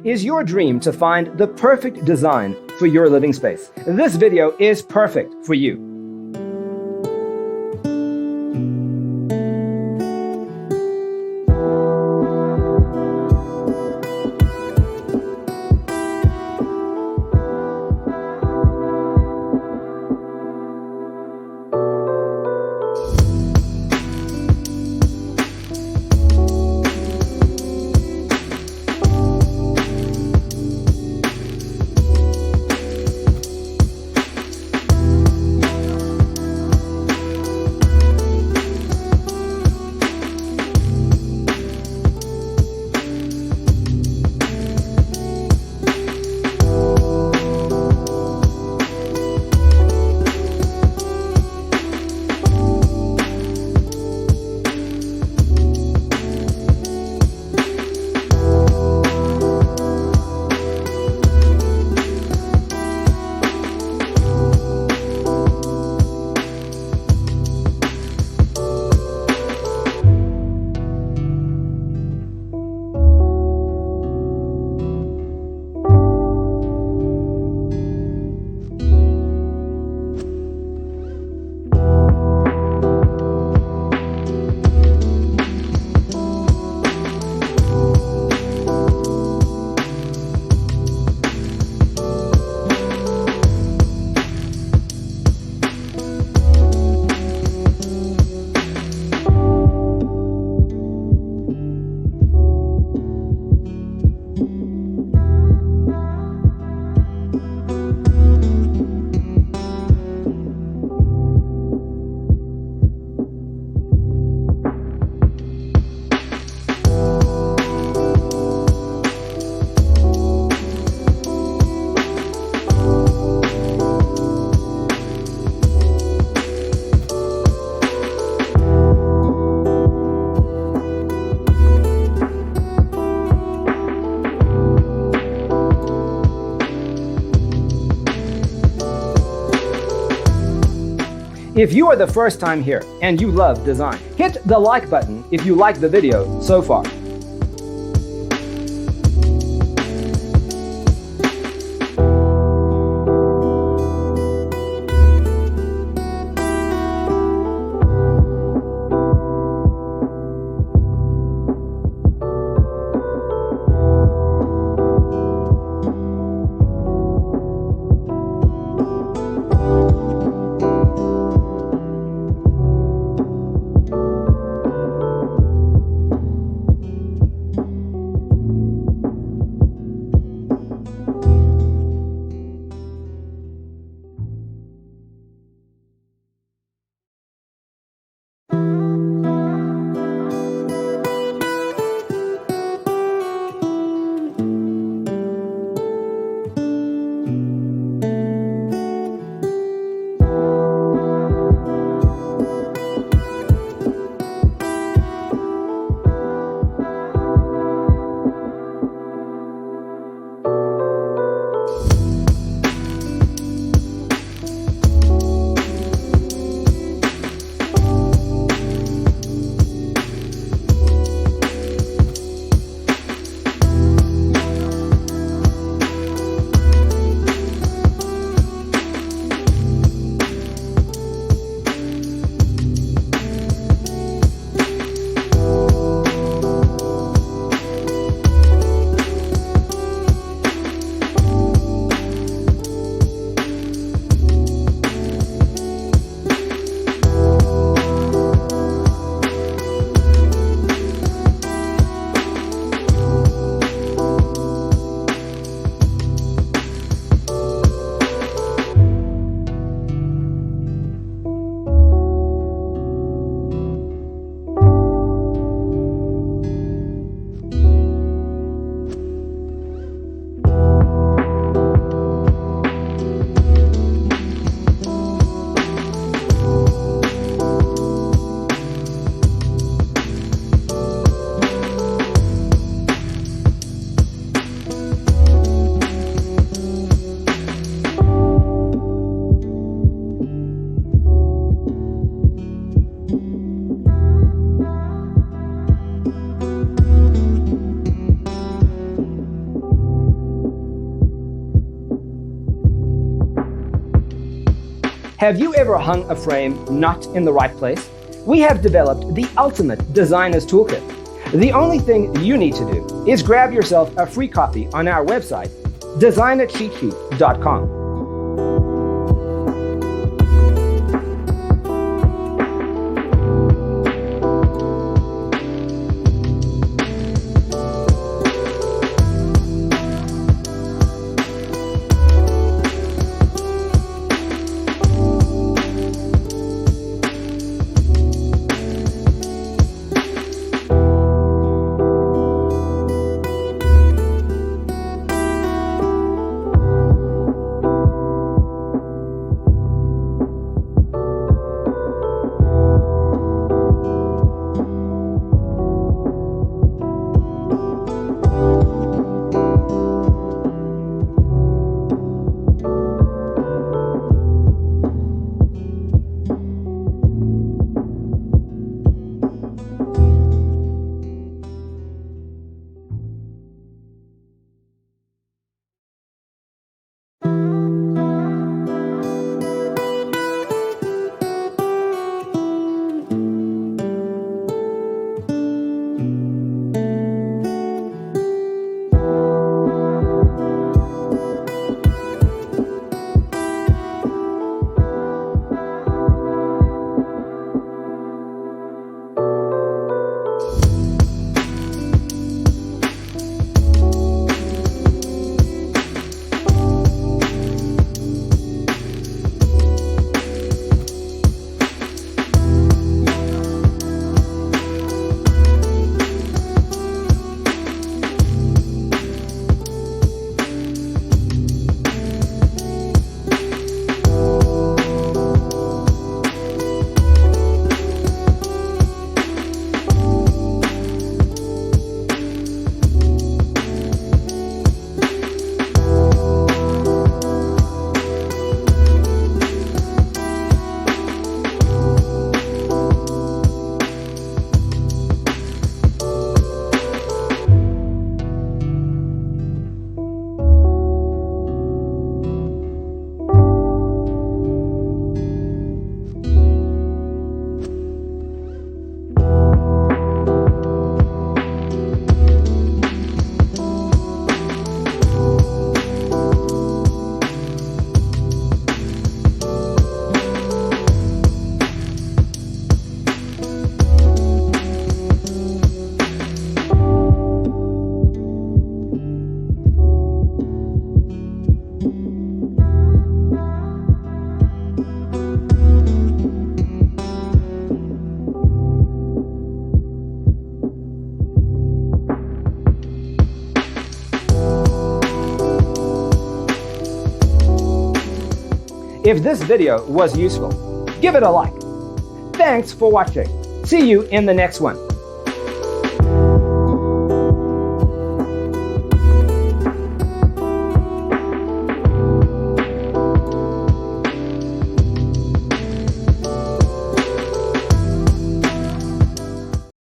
Is your dream to find the perfect design for your living space? This video is perfect for you. If you are the first time here and you love design, hit the like button if you like the video so far. Have you ever hung a frame not in the right place? We have developed the ultimate designer's toolkit. The only thing you need to do is grab yourself a free copy on our website, designercheatsheet.com. If this video was useful, give it a like. Thanks for watching. See you in the next one.